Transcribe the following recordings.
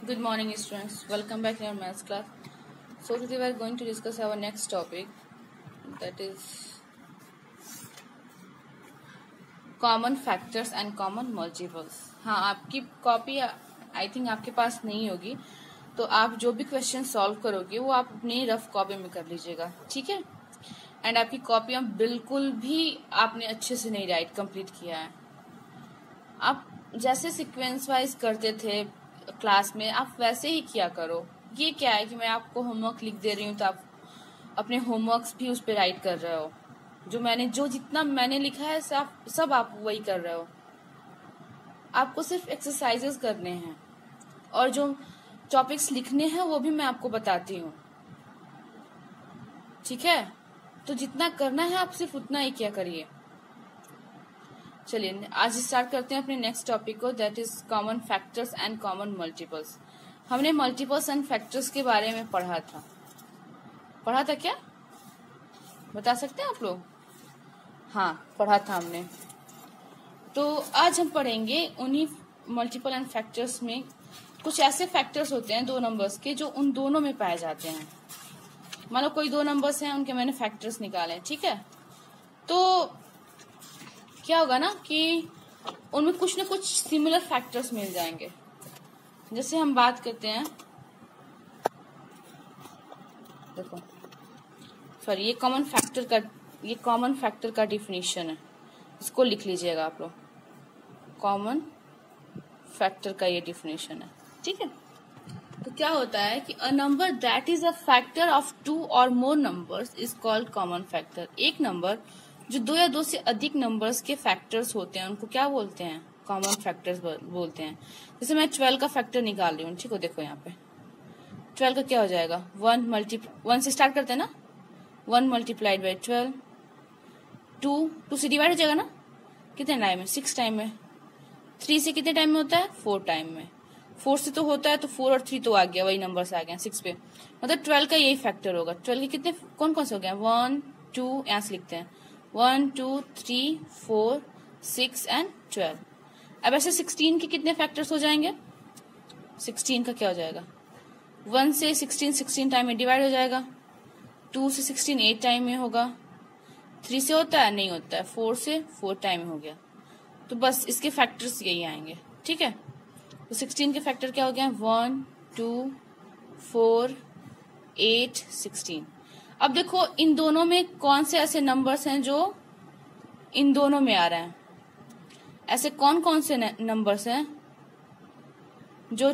Good morning, students. Welcome back in our maths class. So today we are going to discuss our next topic, that is common factors and common multiples. हाँ, आपकी copy I think आपके पास नहीं होगी, तो आप जो भी question solve करोगे वो आप अपनी रफ कॉपी में कर लीजिएगा, ठीक है। एंड आपकी कॉपी में बिल्कुल भी आपने अच्छे से नहीं राइट कंप्लीट किया है। आप जैसे सीक्वेंस वाइज करते थे क्लास में, आप वैसे ही किया करो। ये क्या है कि मैं आपको होमवर्क लिख दे रही हूँ तो आप अपने होमवर्क्स भी उस पर राइट कर रहे हो। जितना मैंने लिखा है सब आप वही कर रहे हो। आपको सिर्फ एक्सरसाइजेस करने हैं और जो टॉपिक्स लिखने हैं वो भी मैं आपको बताती हूँ, ठीक है। तो जितना करना है आप सिर्फ उतना ही क्या करिए। चलिए आज स्टार्ट करते हैं अपने नेक्स्ट टॉपिक को, that is common factors and common multiples. हमने मल्टीपल्स एंड फैक्टर्स के बारे में पढ़ा था क्या, बता सकते हैं आप लोग? हाँ, पढ़ा था हमने। तो आज हम पढ़ेंगे उन्हीं मल्टीपल एंड फैक्टर्स में कुछ ऐसे फैक्टर्स होते हैं दो नंबर्स के जो उन दोनों में पाए जाते हैं। मान लो कोई दो नंबर्स हैं, उनके मैंने फैक्टर्स निकाले, ठीक है। तो क्या होगा ना कि उनमें कुछ न कुछ सिमिलर फैक्टर्स मिल जाएंगे। जैसे हम बात करते हैं, देखो सॉरी, ये कॉमन फैक्टर का डिफिनीशन है, इसको लिख लीजिएगा आप लोग। कॉमन फैक्टर का ये डिफिनीशन है, ठीक है। तो क्या होता है कि a number that is a factor of 2 और मोर numbers is called common factor. एक नंबर जो 2 या 2 से अधिक नंबर्स के फैक्टर्स होते हैं उनको क्या बोलते हैं? कॉमन फैक्टर्स बोलते हैं। जैसे मैं 12 का फैक्टर निकाल रही हूँ, ठीक है। देखो यहाँ पे 12 का क्या हो जाएगा, 1 से स्टार्ट करते हैं ना, 1 मल्टीप्लाइड बाई 12, 2 से डिवाइड हो जाएगा ना, कितने टाइम में? 6 टाइम में। 3 से कितने टाइम में होता है? 4 टाइम में। 4 से तो होता है, तो 4 और 3 तो आ गया, वही नंबर्स आ गए 6 पे। मतलब 12 का यही फैक्टर होगा। 12 के कितने कौन कौन से हो गए? 1 2, यहाँ से लिखते हैं 1 2 3 4 6 एंड 12। अब ऐसे 16 के कितने फैक्टर्स हो जाएंगे? 16 का क्या हो जाएगा, 1 से 16 टाइम में डिवाइड हो जाएगा, 2 से 16 8 टाइम में होगा, 3 से होता है नहीं होता है, 4 से 4 टाइम में हो गया। तो बस इसके फैक्टर्स यही आएंगे, ठीक है। तो 16 के फैक्टर क्या हो गया? 1 2 4 8 16। अब देखो इन दोनों में कौन से ऐसे नंबर्स हैं जो इन दोनों में आ रहे हैं? ऐसे कौन कौन से नंबर्स हैं जो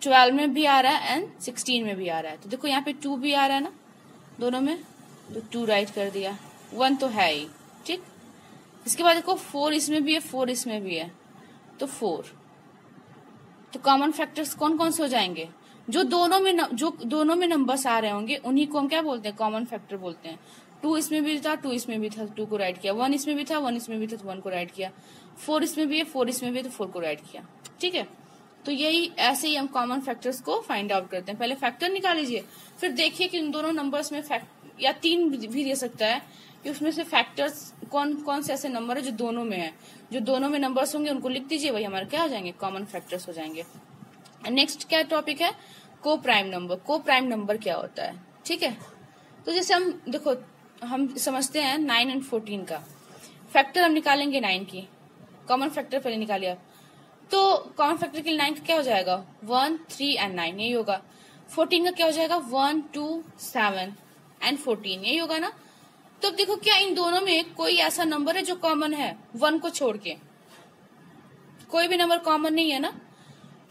12 में भी आ रहा है एंड 16 में भी आ रहा है? तो देखो यहाँ पे 2 भी आ रहा है ना दोनों में, तो 2 राइट कर दिया, 1 तो है ही, ठीक। इसके बाद देखो 4 इसमें भी है, 4 इसमें भी है, तो 4। तो कॉमन फैक्टर्स कौन कौन से हो जाएंगे? जो दोनों में नंबर्स आ रहे होंगे उन्हीं को हम क्या बोलते हैं? कॉमन फैक्टर बोलते हैं। 2 इसमें भी था, 2 इसमें भी था, 2 को राइट किया। 1 इसमें भी था, 1 इसमें भी था, तो 1 को राइट किया। 4 इसमें भी है, 4 इसमें भी है, तो 4 को राइट किया, ठीक है। तो यही ऐसे ही हम कॉमन फैक्टर्स को फाइंड आउट करते हैं। पहले फैक्टर निकाल लीजिए, फिर देखिए कि उन दोनों नंबर्स में या 3 भी दे सकता है कि उसमें से फैक्टर्स कौन कौन से ऐसे नंबर है जो दोनों में है। जो दोनों में नंबर्स होंगे उनको लिख दीजिए, वही हमारे क्या हो जाएंगे? कॉमन फैक्टर्स हो जाएंगे। नेक्स्ट क्या टॉपिक है? को प्राइम नंबर। को प्राइम नंबर क्या होता है, ठीक है। तो जैसे हम समझते हैं 9 और 14 का फैक्टर हम निकालेंगे 9 की। कॉमन फैक्टर पहले निकालिए आप, तो कॉमन फैक्टर के लिए 9 का क्या हो जाएगा? 1 3 एंड 9, यही होगा। 14 का क्या हो जाएगा? 1 2 7 एंड 14, यही होगा ना। तो अब देखो क्या इन दोनों में कोई ऐसा नंबर है जो कॉमन है? 1 को छोड़ के कोई भी नंबर कॉमन नहीं है ना।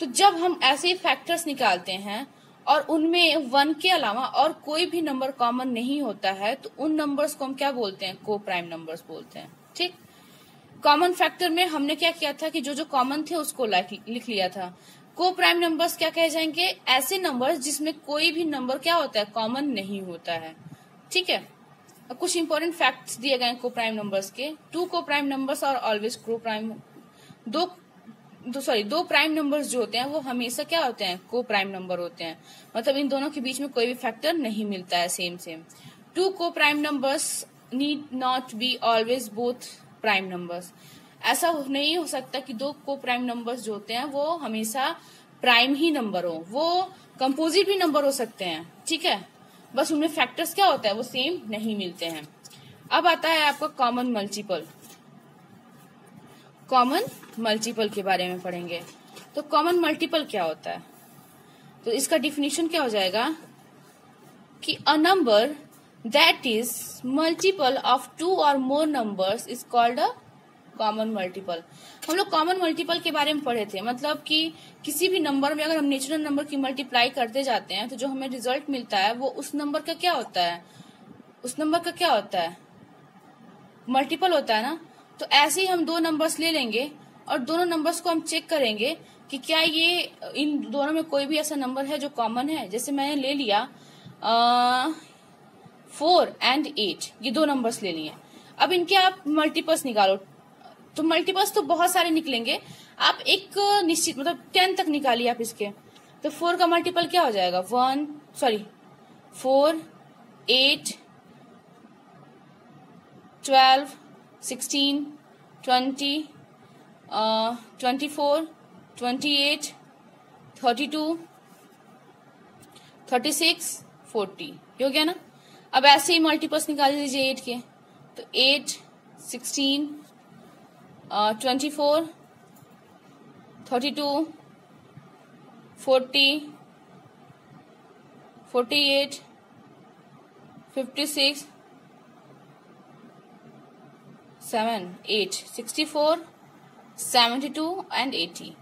तो जब हम ऐसे ही फैक्टर्स निकालते हैं और उनमें 1 के अलावा और कोई भी नंबर कॉमन नहीं होता है, तो उन नंबर्स को हम क्या बोलते हैं? को प्राइम नंबर्स बोलते हैं, ठीक। कॉमन फैक्टर में हमने क्या किया था कि जो कॉमन थे उसको लिख लिया था। को प्राइम नंबर्स क्या कहे जाएंगे? ऐसे नंबर्स जिसमें कोई भी नंबर क्या होता है? कॉमन नहीं होता है, ठीक है। अब कुछ इंपॉर्टेंट फैक्ट्स दिए गए को प्राइम नंबर्स के। 2 को प्राइम नंबर्स और ऑलवेज को प्राइम, दो प्राइम नंबर्स जो होते हैं वो हमेशा क्या होते हैं? को प्राइम नंबर होते हैं। मतलब इन दोनों के बीच में कोई भी फैक्टर नहीं मिलता है। सेम 2 को prime numbers need not be always both prime numbers. ऐसा नहीं हो सकता कि 2 को प्राइम नंबर्स जो होते हैं वो हमेशा प्राइम ही नंबर हो, वो कंपोजिट भी नंबर हो सकते हैं, ठीक है, बस उनमें फैक्टर्स क्या होता है वो सेम नहीं मिलते हैं। अब आता है आपका कॉमन मल्टीपल। कॉमन मल्टीपल के बारे में पढ़ेंगे। तो कॉमन मल्टीपल क्या होता है, तो इसका डिफिनीशन क्या हो जाएगा कि a number that is multiple of 2 और मोर numbers is called a common multiple. हम लोग कॉमन मल्टीपल के बारे में पढ़े थे, मतलब कि किसी भी नंबर में अगर हम नेचुरल नंबर की मल्टीप्लाई करते जाते हैं तो जो हमें रिजल्ट मिलता है वो उस नंबर का क्या होता है, उस नंबर का क्या होता है, मल्टीपल होता है ना। तो ऐसे ही हम दो नंबर्स ले लेंगे और दोनों नंबर्स को हम चेक करेंगे कि क्या ये इन दोनों में कोई भी ऐसा नंबर है जो कॉमन है। जैसे मैंने ले लिया 4 and 8, ये दो नंबर्स ले लिए। अब इनके आप मल्टीपल्स निकालो, तो मल्टीपल्स तो बहुत सारे निकलेंगे, आप एक निश्चित मतलब 10 तक निकालिए आप इसके। तो 4 का मल्टीपल क्या हो जाएगा, 4, 8, 12, 16, 20, 24, 28, 32, 36, 40, हो गया ना। अब ऐसे ही मल्टीपल्स निकाल लीजिए 8 के, तो 8, 16, 24, 32, 40, 48, 56, 7, 8, 64, 72 एंड 80।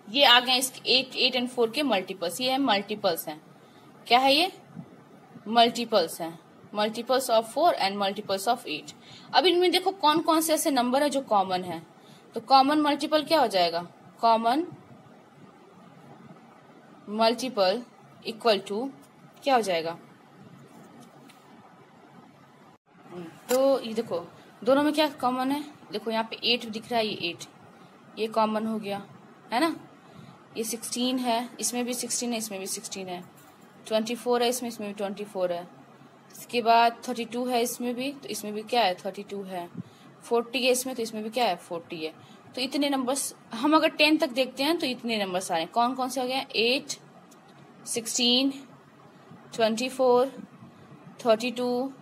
ये आ गए इसके 8 एंड 4 के मल्टीपल्स। ये है मल्टीपल्स हैं, क्या है ये, मल्टीपल्स हैं, multiples of 4 and multiples of 8। अब इनमें देखो कौन कौन से ऐसे नंबर है जो कॉमन है। तो कॉमन मल्टीपल क्या हो जाएगा, कॉमन मल्टीपल इक्वल टू क्या हो जाएगा, तो ये देखो दोनों में क्या कॉमन है, देखो यहाँ पे 8 दिख रहा है, ये 8 ये कॉमन हो गया है ना। ये 16 है, इसमें भी 16 है, इसमें भी 16 है, 24 है इसमें, इसमें भी 24 है। इसके बाद 32 है इसमें भी, तो इसमें भी क्या है 32 है। 40 है इसमें, तो इसमें भी क्या है 40 है। तो इतने नंबर्स हम अगर 10 तक देखते हैं तो इतने नंबर्स आ रहे हैं। कौन कौन से हो गए, 8, 16, 24, 32,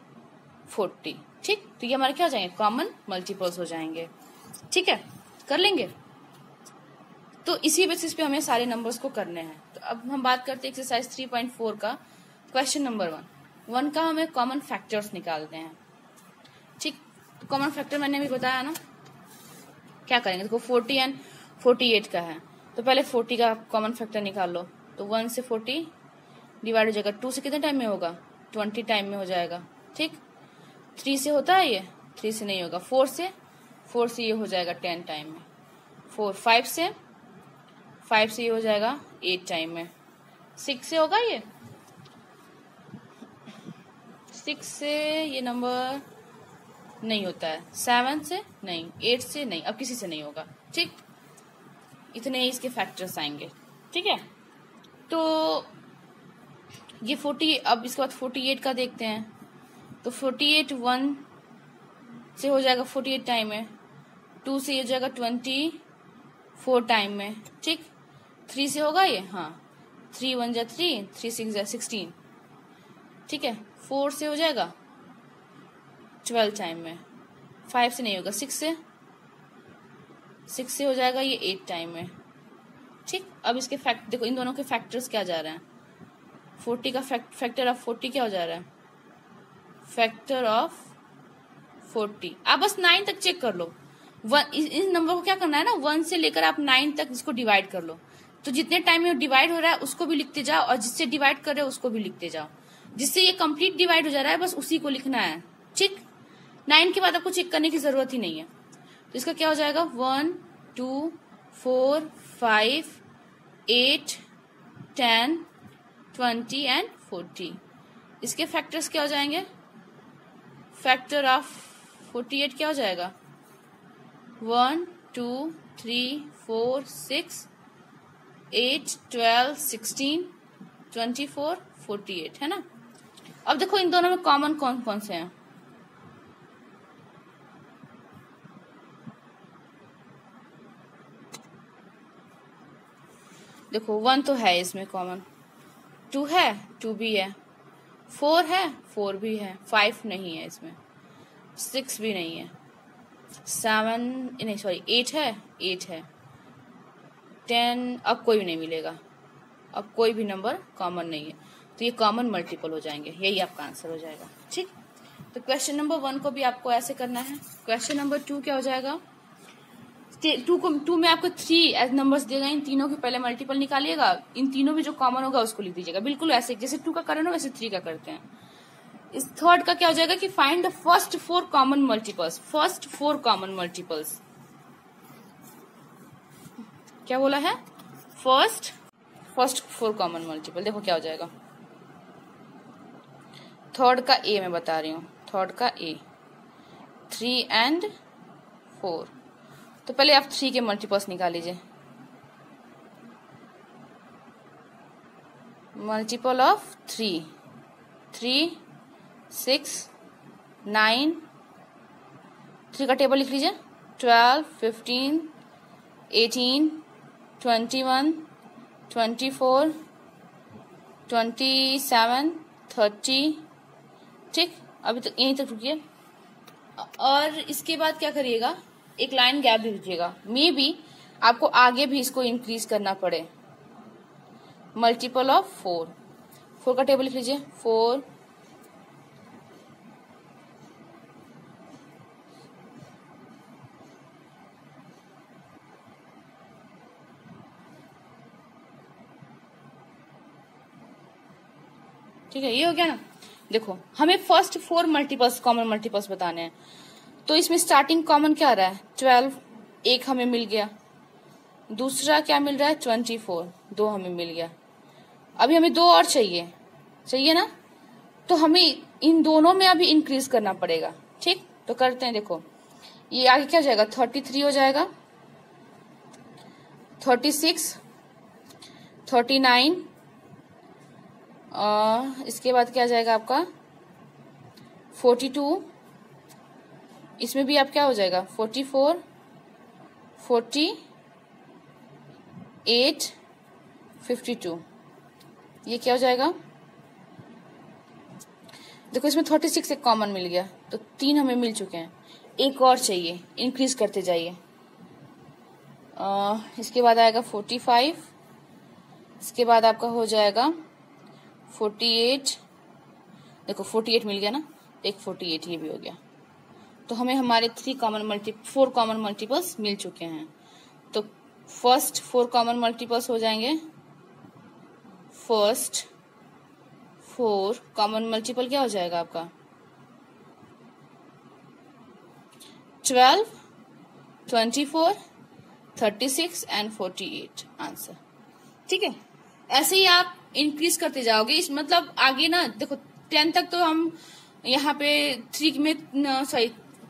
40, ठीक। तो ये हमारे क्या हो जाएंगे, कॉमन मल्टीपल्स हो जाएंगे, ठीक है, कर लेंगे। तो इसी बेसिस पे हमें सारे नंबर्स को करने हैं। तो अब हम बात करते हैं एक्सरसाइज 3.4 का क्वेश्चन नंबर 1 का हमें कॉमन फैक्टर्स निकालते हैं, ठीक। तो कॉमन फैक्टर मैंने भी बताया ना, क्या करेंगे, देखो 40 एंड 48 का है, तो पहले 40 का कॉमन फैक्टर निकाल लो। तो 1 से 40 डिवाइड हो जाएगा, 2 से कितने टाइम में होगा, 20 टाइम में हो जाएगा, ठीक। 3 से होता है ये, 3 से नहीं होगा। 4 से ये हो जाएगा 10 टाइम में। 5 से ये हो जाएगा 8 टाइम में। 6 से होगा ये, 6 से ये नंबर नहीं होता है। 7 से नहीं, 8 से नहीं, अब किसी से नहीं होगा, ठीक। इतने ही इसके फैक्टर्स आएंगे, ठीक है। तो ये 40, अब इसके बाद 48 का देखते हैं। तो 48 1 से हो जाएगा 48 टाइम में, 2 से हो जाएगा 24 टाइम में, ठीक। 3 से होगा ये, हाँ, 3 1 जा 3, 3 6 जा 16, ठीक है। 4 से हो जाएगा 12 टाइम में। 5 से नहीं होगा, 6 से हो जाएगा ये 8 टाइम में, ठीक। अब इसके फैक्ट देखो, इन दोनों के फैक्टर्स क्या जा रहे हैं। 40 का फैक्टर ऑफ 40 क्या हो जा रहा है, फैक्टर ऑफ 40। आप बस 9 तक चेक कर लो। इस नंबर को क्या करना है ना, 1 से लेकर आप 9 तक इसको डिवाइड कर लो। तो जितने टाइम में डिवाइड हो रहा है उसको भी लिखते जाओ, और जिससे डिवाइड कर रहे हो उसको भी लिखते जाओ। जिससे ये कंप्लीट डिवाइड हो जा रहा है बस उसी को लिखना है, ठीक। 9 के बाद आपको चेक करने की जरूरत ही नहीं है। तो इसका क्या हो जाएगा, 1 2 4 5 8 10 20 एंड 40। इसके फैक्टर्स क्या हो जाएंगे, फैक्टर ऑफ 48 क्या हो जाएगा, 1 2 3 4 6 8 12 16 24 48, है ना। अब देखो इन दोनों में कॉमन कौन कौन से हैं। देखो 1 तो है इसमें कॉमन, 2 है, 2 भी है, 4 है, 4 भी है, 5 नहीं है इसमें, 6 भी नहीं है, 7 नहीं सॉरी 8 है, 8 है, 10 अब कोई भी नहीं मिलेगा, अब कोई भी नंबर कॉमन नहीं है, तो ये कॉमन मल्टीपल हो जाएंगे, यही आपका आंसर हो जाएगा। ठीक, तो क्वेश्चन नंबर 1 को भी आपको ऐसे करना है। क्वेश्चन नंबर 2 क्या हो जाएगा, 2 में आपको 3 एज नंबर्स देगा, इन तीनों के पहले मल्टीपल निकालिएगा, इन तीनों में जो कॉमन होगा उसको लिख दीजिएगा, बिल्कुल ऐसे जैसे 2 का करना वैसे 3 का करते हैं। इस थर्ड का क्या हो जाएगा कि find the first 4 common multiples, first 4 common multiples, क्या बोला है, फर्स्ट 4 कॉमन मल्टीपल। देखो क्या हो जाएगा, थर्ड का ए मैं बता रही हूँ, थर्ड का ए 3 and 4, तो पहले आप 3 के मल्टीपल्स निकाल लीजिए, मल्टीपल ऑफ 3, 6 9, 3 का टेबल लिख लीजिए, 12 15 18 21 24 27 30। ठीक, अभी तक यहीं तक रुकिए, और इसके बाद क्या करिएगा, एक लाइन गैप दे दीजिएगा, मे बी आपको आगे भी इसको इंक्रीज करना पड़े। मल्टीपल ऑफ 4 का टेबल लिख लीजिए, 4 ठीक है, ये हो गया ना। देखो हमें फर्स्ट 4 मल्टीपल्स कॉमन मल्टीपल्स बताने हैं, तो इसमें स्टार्टिंग कॉमन क्या आ रहा है, 12 एक हमें मिल गया, दूसरा क्या मिल रहा है 24 2 हमें मिल गया, अभी हमें 2 और चाहिए ना, तो हमें इन दोनों में अभी इंक्रीज करना पड़ेगा। ठीक, तो करते हैं, देखो ये आगे क्या हो जाएगा, 33 हो जाएगा, 36 39, इसके बाद क्या जाएगा आपका 42, इसमें भी आप क्या हो जाएगा 44 48 52, ये क्या हो जाएगा, देखो इसमें 36 एक कॉमन मिल गया, तो 3 हमें मिल चुके हैं, एक और चाहिए, इंक्रीज करते जाइए। इसके बाद आएगा 45, इसके बाद आपका हो जाएगा 48, देखो 48 मिल गया ना, एक 48 ये भी हो गया, तो हमें हमारे 4 कॉमन मल्टीपल्स मिल चुके हैं। तो फर्स्ट 4 कॉमन मल्टीपल्स हो जाएंगे, फर्स्ट 4 कॉमन मल्टीपल क्या हो जाएगा आपका 12 24 36 एंड 48 आंसर। ठीक है, ऐसे ही आप इंक्रीज करते जाओगे, इस मतलब आगे ना देखो 10 तक तो हम यहाँ पे 3 में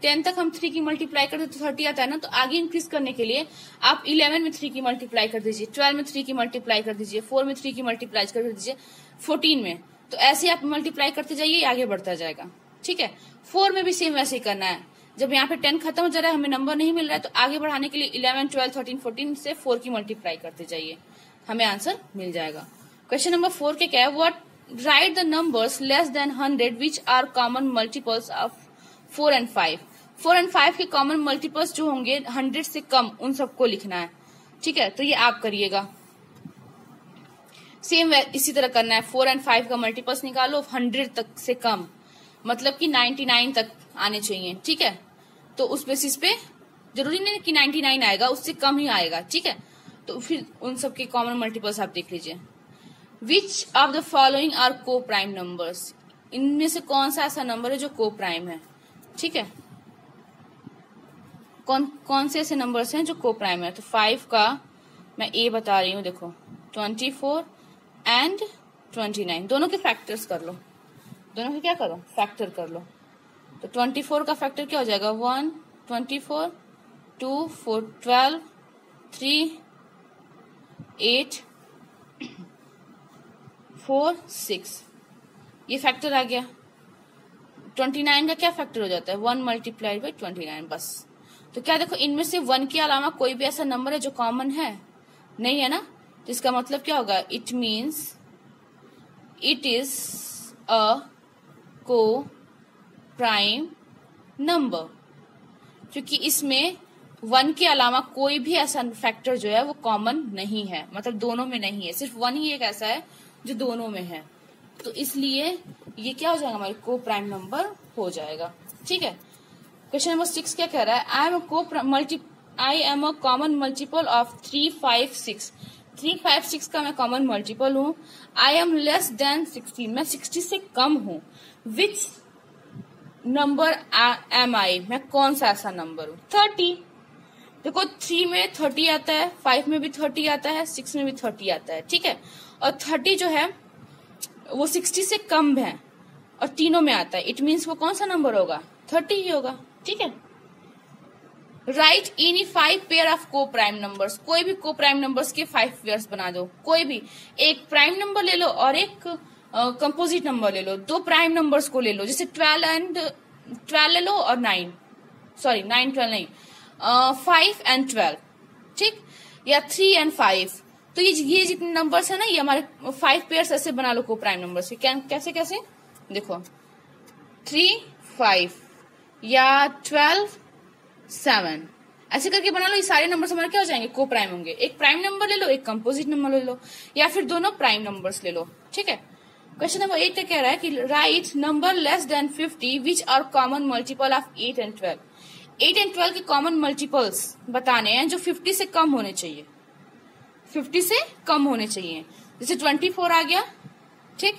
10 तक हम 3 की मल्टीप्लाई करते तो 30 आता है ना, तो आगे इंक्रीज करने के लिए आप 11 में 3 की मल्टीप्लाई कर दीजिए, 12 में 3 की मल्टीप्लाई कर दीजिए, 4 में 3 की मल्टीप्लाई कर दीजिए, 14 में, तो ऐसे आप मल्टीप्लाई करते जाइए, आगे बढ़ता जाएगा। ठीक है, 4 में भी सेम वैसे ही करना है, जब यहाँ पे 10 खत्म हो जा रहा है, हमें नंबर नहीं मिल रहा है, तो आगे बढ़ाने के लिए 11 12 13 14 से 4 की मल्टीप्लाई करते जाइए, हमें आंसर मिल जाएगा। क्वेश्चन नंबर 4 के क्या है, what write the numbers less than 100 which are common multiples of 4 and 5। 4 and 5 के कॉमन मल्टीपल्स जो होंगे 100 से कम, उन सबको लिखना है। ठीक है, तो ये आप करिएगा, सेम इसी तरह करना है, 4 and 5 का मल्टीपल्स निकालो 100 तक से कम, मतलब कि 99 तक आने चाहिए। ठीक है, तो उस बेसिस पे जरूरी नहीं कि 99 आएगा, उससे कम ही आएगा। ठीक है, तो फिर उन सबके कॉमन मल्टीपल्स आप देख लीजिए। Which of the following are co prime numbers, इनमें से कौन सा ऐसा नंबर है जो को प्राइम है। ठीक है, कौन से ऐसे नंबर्स हैं जो को प्राइम है, तो 5 का मैं ए बता रही हूँ, देखो 24 एंड 29 दोनों के फैक्टर्स कर लो, दोनों के क्या करो फैक्टर कर लो, तो 24 का फैक्टर क्या हो जाएगा 1 24 2 4 12 3 8 4 6, ये फैक्टर आ गया। 29 का क्या फैक्टर हो जाता है 1 मल्टीप्लाइड बाई 29 बस। तो क्या देखो इनमें से 1 के अलावा कोई भी ऐसा नंबर है जो कॉमन है, नहीं है ना, तो इसका मतलब क्या होगा, it means it is a को प्राइम नंबर, क्योंकि इसमें 1 के अलावा कोई भी ऐसा फैक्टर जो है वो कॉमन नहीं है, मतलब दोनों में नहीं है, सिर्फ 1 ही एक ऐसा है जो दोनों में है, तो इसलिए ये क्या हो जाएगा, हमारे को प्राइम नंबर हो जाएगा। ठीक है, क्वेश्चन नंबर 6 क्या कह रहा है, I am a common multiple of 3, 5, 6। 3, 5, 6 का मैं कॉमन मल्टीपल हूँ। आई एम लेस देन 60, मैं 60 से कम हूँ। विच नंबर एम आई, मैं कौन सा ऐसा नंबर हूँ, 30। देखो 3 में 30 आता है, 5 में भी 30 आता है, 6 में भी 30 आता है। ठीक है, और 30 जो है वो 60 से कम है और तीनों में आता है, इट मीन्स वो कौन सा नंबर होगा, 30 ही होगा। ठीक है, राइट एनी 5 पेयर ऑफ को प्राइम नंबर्स, कोई भी को प्राइम नंबर्स के 5 पेयर्स बना दो, कोई भी एक प्राइम नंबर ले लो और एक कंपोजिट नंबर ले लो, 2 प्राइम नंबर्स को ले लो, जैसे 12 ले लो और 9, सॉरी 9 12 नहीं, 5 एंड 12, ठीक, या 3 एंड 5। तो ये जितने नंबर्स है ना, ये हमारे 5 पेयर्स ऐसे बना लो को प्राइम नंबर्स के। कैसे कैसे देखो, 3 5 या 12 7 ऐसे करके बना लो, ये सारे नंबर्स हमारे क्या हो जाएंगे, को प्राइम होंगे। एक प्राइम नंबर ले लो, एक कंपोजिट नंबर ले लो, या फिर दोनों प्राइम नंबर्स ले लो। ठीक है, क्वेश्चन नंबर 8 कह रहा है कि write number less than 50 which are common multiple of 8 and 12। 8 and 12 के कॉमन मल्टीपल्स बताने हैं जो 50 से कम होने चाहिए, 50 से कम होने चाहिए। जैसे 24 आ गया, ठीक,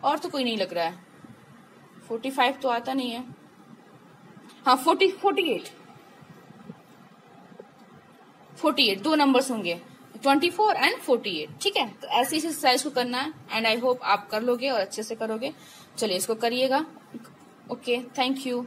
और तो कोई नहीं लग रहा है, 45 तो आता नहीं है, हाँ 48 दो नंबर्स होंगे, 24 एंड 48। ठीक है, तो ऐसे इस एक्सरसाइज को करना है एंड आई होप आप कर लोगे और अच्छे से करोगे। चलिए इसको करिएगा। Okay, thank you.